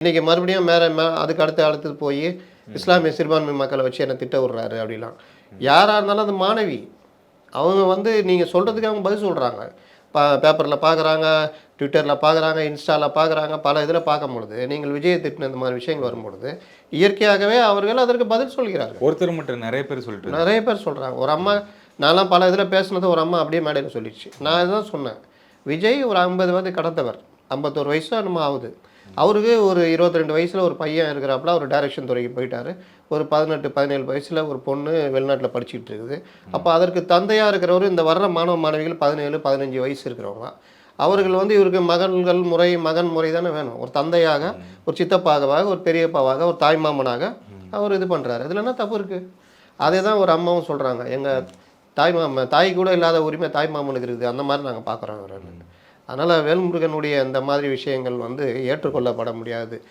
இன்றைக்கி மறுபடியும் அதுக்கு அடுத்தது போய் இஸ்லாமிய சிறுபான்மை மக்களை வச்சு என்ன திட்ட விடுறாரு அப்படிலாம். யாராக இருந்தாலும் அது மாணவி. அவங்க வந்து நீங்கள் சொல்கிறதுக்கு அவங்க பதில் சொல்கிறாங்க. பேப்பரில் பார்க்குறாங்க, ட்விட்டரில் பார்க்குறாங்க, இன்ஸ்டாவில் பார்க்குறாங்க, பல இதில் பார்க்கும்பொழுது நீங்கள் விஜயை திட்டின இந்த மாதிரி விஷயங்கள் வரும்பொழுது இயற்கையாகவே அவர்கள் அதற்கு பதில் சொல்கிறார்கள். ஒருத்தர் மட்டும் நிறைய பேர் சொல்லிட்டு நிறைய பேர் சொல்கிறாங்க. ஒரு அம்மா, நான்லாம் பல இதில் பேசுனது ஒரு அம்மா அப்படியே மேடையில் சொல்லிடுச்சு. நான் இதுதான் சொன்னேன், விஜய் ஒரு 50 வயது கடந்தவர், 51 வயசு என்னமோ ஆகுது. அவருக்கு ஒரு 22 வயசில் ஒரு பையன் இருக்கிறாப்புல, அவர் டைரக்ஷன் துறைக்கு போயிட்டார். ஒரு 18, 17 வயசில் ஒரு பொண்ணு வெளிநாட்டில் படிச்சுட்டு இருக்குது. அப்போ அதற்கு தந்தையாக இருக்கிறவர் இந்த வர்ற மாணவ மாணவிகள் 17, 15 வயசு இருக்கிறவங்க. அவர்கள் வந்து இவருக்கு மகன் முறை தானே வேணும். ஒரு தந்தையாக, ஒரு சித்தப்பாகவாக, ஒரு பெரியப்பாவாக, ஒரு தாய்மாமனாக அவர் இது பண்ணுறாரு. இதில் என்ன தப்பு இருக்குது? அதே தான் ஒரு அம்மாவும் சொல்கிறாங்க, எங்கள் தாய் கூட இல்லாத உரிமை தாய்மாமனுக்கு இருக்குது, அந்த மாதிரி நாங்கள் பார்க்குறோம். அதனால் வேல்முருகனுடைய இந்த மாதிரி விஷயங்கள் வந்து ஏற்றுக்கொள்ளப்பட முடியாது.